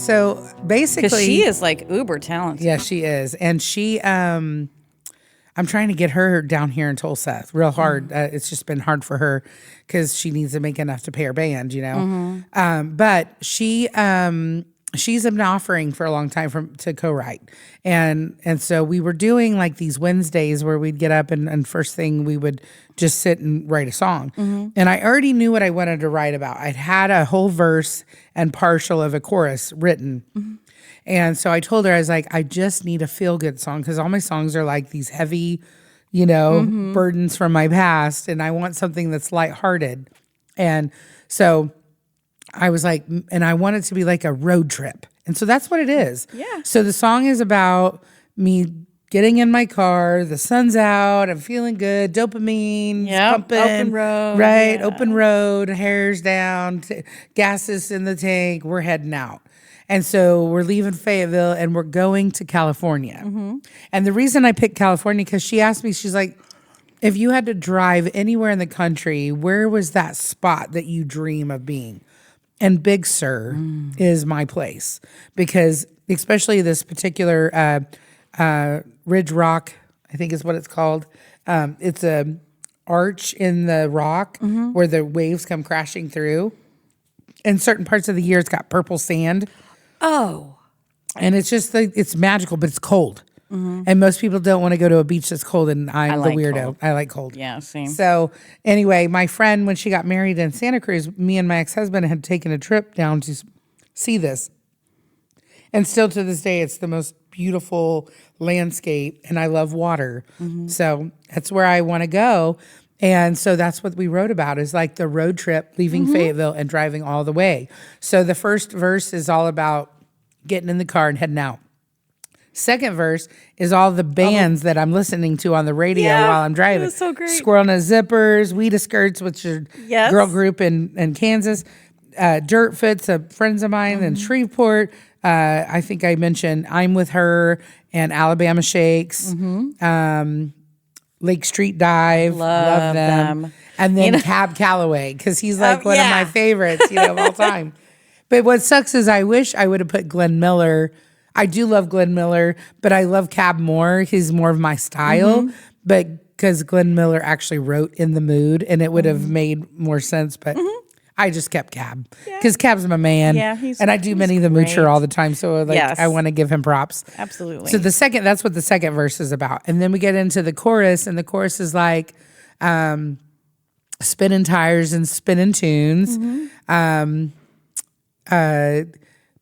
Speaker 1: So basically,
Speaker 2: Because she is like uber talented.
Speaker 1: yeah, she is, and she I'm trying to get her down here in Tulsa real hard. It's just been hard for her because she needs to make enough to pay her band, you know. But she's been offering for a long time to co-write, and so we were doing like these Wednesdays where we'd get up and first thing we would just sit and write a song. And I already knew what I wanted to write about. I'd had a whole verse and partial of a chorus written. And so I told her, I was like, I just need a feel-good song because all my songs are like these heavy, you know, burdens from my past. And I want something that's lighthearted. And so I was like, and I want it to be like a road trip. And so that's what it is.
Speaker 2: Yeah.
Speaker 1: So the song is about me getting in my car, the sun's out, I'm feeling good, dopamine, pumping.
Speaker 2: Open road.
Speaker 1: Right,
Speaker 2: yeah.
Speaker 1: open road, hair's down, gas is in the tank, we're heading out. And so we're leaving Fayetteville and we're going to California. And the reason I picked California, because she asked me, she's like, if you had to drive anywhere in the country, where was that spot that you dream of being? And Big Sur is my place because especially this particular Ridge Rock, I think is what it's called. It's a arch in the rock where the waves come crashing through. In certain parts of the year, it's got purple sand.
Speaker 2: Oh.
Speaker 1: And it's just, it's magical, but it's cold. And most people don't want to go to a beach that's cold, and I'm the
Speaker 2: like
Speaker 1: weirdo.
Speaker 2: cold.
Speaker 1: I like cold.
Speaker 2: Yeah, same.
Speaker 1: So anyway, my friend, when she got married in Santa Cruz, me and my ex-husband had taken a trip down to see this. And still to this day, it's the most beautiful landscape, and I love water. So that's where I want to go. And so that's what we wrote about is like the road trip, leaving Fayetteville and driving all the way. So the first verse is all about getting in the car and heading out. Second verse is all the bands that I'm listening to on the radio while I'm driving.
Speaker 2: It was so great.
Speaker 1: Squirrel in the Zippers, Weeda Skirts, which is a girl group in Kansas. Dirtfoot's a friends of mine in Shreveport. I think I mentioned I'm With Her and Alabama Shakes. Lake Street Dive, love them. And then Cab Calloway, because he's like one of my favorites, of all time. But what sucks is I wish I would have put Glenn Miller. I do love Glenn Miller, but I love Cab more. He's more of my style. But because Glenn Miller actually wrote In the Mood, and it would have made more sense. But I just kept Cab because Cab's my man. Yeah, and I do Minnie the Moocher all the time. So I want to give him props.
Speaker 2: Absolutely.
Speaker 1: So that's what the second verse is about. And then we get into the chorus, and the chorus is like spinning tires and spinning tunes.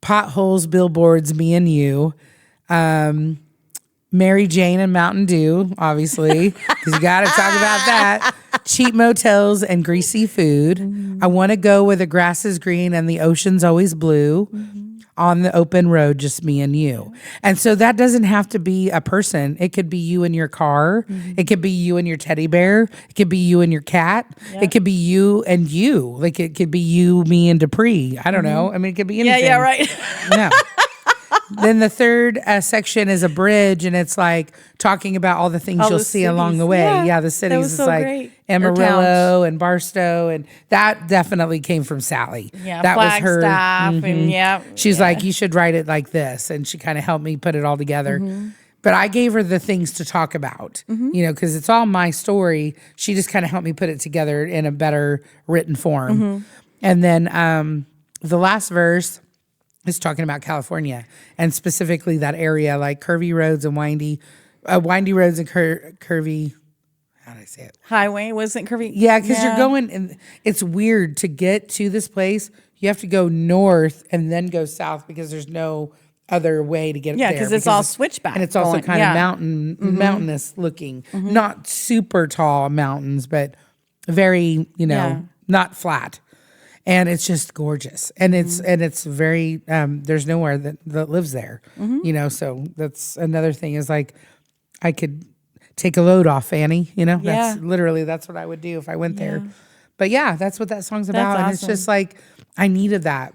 Speaker 1: Potholes, billboards, me and you. Mary Jane and Mountain Dew, obviously, because you got to talk about that. Cheap motels and greasy food. I want to go where the grass is green and the ocean's always blue. On the open road, just me and you. And so that doesn't have to be a person. It could be you and your car. It could be you and your teddy bear. It could be you and your cat. It could be you and you. Like it could be you, me, and Dupree. I don't know. I mean, it could be anything.
Speaker 2: Yeah, right.
Speaker 1: No. Then the third section is a bridge, and it's like talking about all the things you'll see along the way. Yeah, the cities is like
Speaker 2: great.
Speaker 1: Amarillo and Barstow, and that definitely came from Sally.
Speaker 2: Yeah,
Speaker 1: that was her.
Speaker 2: And
Speaker 1: She's like, you should write it like this, and she kind of helped me put it all together. But I gave her the things to talk about, because it's all my story. She just kind of helped me put it together in a better written form. And then the last verse is talking about California and specifically that area, like curvy roads and windy roads and curvy. How did I say it?
Speaker 2: Highway wasn't curvy.
Speaker 1: Yeah, because you're going, and it's weird to get to this place. You have to go north and then go south because there's no other way to get there.
Speaker 2: Yeah, because it's all switchback.
Speaker 1: And it's also kind of mountainous looking. Not super tall mountains, but very, not flat. And it's just gorgeous, and it's very. There's nowhere that lives there, So that's another thing is like, I could take a load off Fanny, That's literally that's what I would do if I went there. But yeah, that's what that song's about, and it's just like I needed that.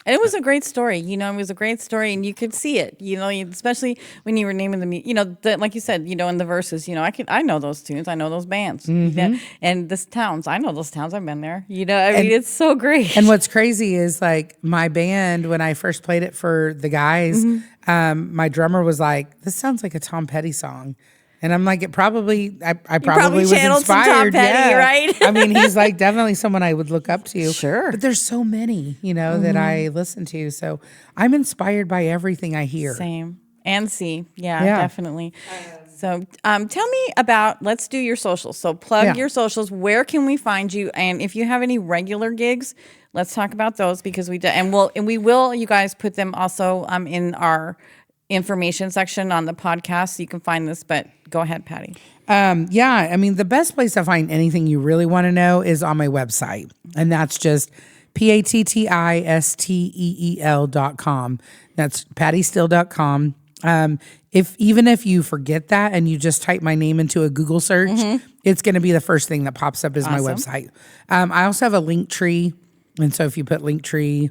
Speaker 2: And it was a great story, it was a great story, and you could see it, especially when you were naming like you said, in the verses, I know those tunes, I know those bands, and this towns, I know those towns, I've been there, it's so great.
Speaker 1: And what's crazy is like my band, when I first played it for the guys, my drummer was like, "This sounds like a Tom Petty song." And I'm like, I probably was
Speaker 2: channeled some
Speaker 1: inspired.
Speaker 2: Tom Petty, right?
Speaker 1: I mean, he's like definitely someone I would look up to.
Speaker 2: Sure.
Speaker 1: But there's so many, that I listen to. So I'm inspired by everything I hear.
Speaker 2: Same. And see. Yeah. Definitely. So tell me about, let's do your socials. So plug your socials. Where can we find you? And if you have any regular gigs, let's talk about those, because we will, you guys, put them also in our information section on the podcast, so you can find this, but go ahead, Patti.
Speaker 1: The best place to find anything you really want to know is on my website, and that's just PattiSteel.com. That's PattiSteel.com. Even if you forget that and you just type my name into a Google search, it's going to be the first thing that pops up is my website. I also have a linktree, and so if you put linktree,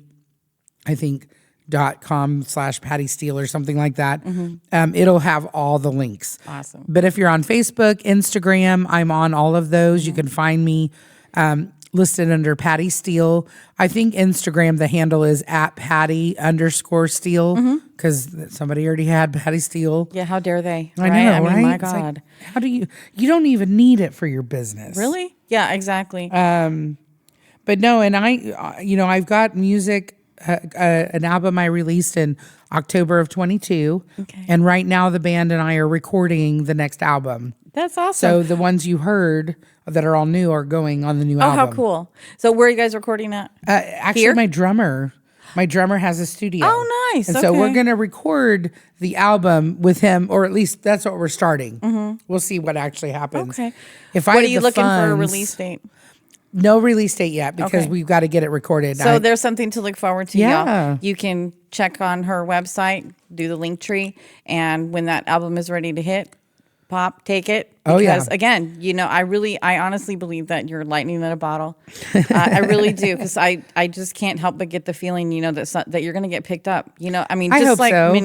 Speaker 1: I think .com/Patti Steel or something like that. It'll have all the links.
Speaker 2: Awesome.
Speaker 1: But if you're on Facebook, Instagram, I'm on all of those. You can find me listed under Patti Steel. I think Instagram, the handle is @Patti_Steel, because somebody already had Patti Steel.
Speaker 2: Yeah, how dare they?
Speaker 1: I know, right?
Speaker 2: My
Speaker 1: It's like,
Speaker 2: God.
Speaker 1: how do you don't even need it for your business.
Speaker 2: Really? Yeah, exactly.
Speaker 1: But no, and I've got music, an album I released in October of 22.
Speaker 2: Okay.
Speaker 1: And right now the band and I are recording the next album.
Speaker 2: That's awesome.
Speaker 1: So the ones you heard that are all new are going on the new album.
Speaker 2: Oh, how cool. So where are you guys recording at?
Speaker 1: Actually,
Speaker 2: Here?
Speaker 1: my drummer has a studio.
Speaker 2: Oh, nice.
Speaker 1: And so
Speaker 2: Okay.
Speaker 1: we're going to record the album with him, or at least that's what we're starting. We'll see what actually happens.
Speaker 2: Okay.
Speaker 1: If
Speaker 2: What
Speaker 1: I
Speaker 2: are
Speaker 1: had
Speaker 2: you
Speaker 1: the
Speaker 2: looking for a
Speaker 1: funds-
Speaker 2: release date?
Speaker 1: No release date yet, because
Speaker 2: Okay.
Speaker 1: we've got to get it recorded.
Speaker 2: So there's something to look forward to,
Speaker 1: Yeah.
Speaker 2: y'all. You can check on her website, do the link tree, and when that album is ready to hit, take it.
Speaker 1: Oh, yeah.
Speaker 2: Because again, I honestly believe that you're lightning in a bottle. I really do, because I just can't help but get the feeling, that you're going to get picked up.
Speaker 1: I hope
Speaker 2: like
Speaker 1: so.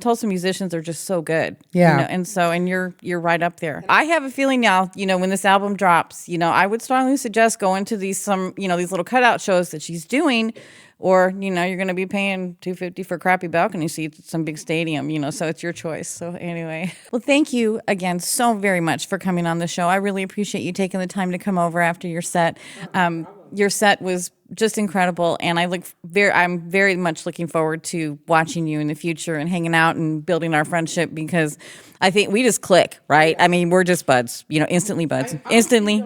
Speaker 2: Tulsa musicians are just so good.
Speaker 1: Yeah.
Speaker 2: And you're right up there. I have a feeling now, when this album drops, I would strongly suggest going to these little cutout shows that she's doing. Or, you're going to be paying $250 for crappy balcony seats at some big stadium, so it's your choice. So anyway, well, thank you again so very much for coming on the show. I really appreciate you taking the time to come over after your set. Your set was just incredible, and I'm very much looking forward to watching you in the future and hanging out and building our friendship, because I think we just click, right? I mean, we're just buds, instantly buds, instantly.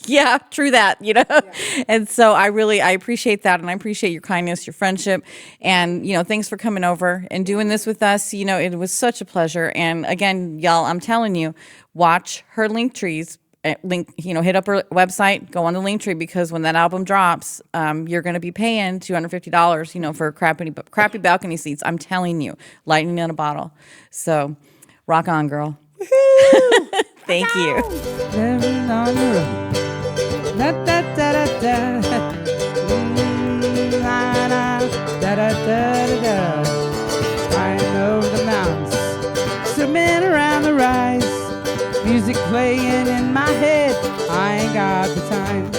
Speaker 2: Yeah, true that, And so I appreciate that, and I appreciate your kindness, your friendship, and, thanks for coming over and doing this with us. It was such a pleasure. And again, y'all, I'm telling you, watch her link trees. Hit up her website, go on the link tree, because when that album drops, you're going to be paying $250, for crappy balcony seats. I'm telling you, lightning in a bottle. So rock on, girl. Thank you.
Speaker 3: Living on the road. Da da da da da. Na na da da da da da. Flying over the mountains, swimming around the rise. Music playing in my head. I ain't got the time.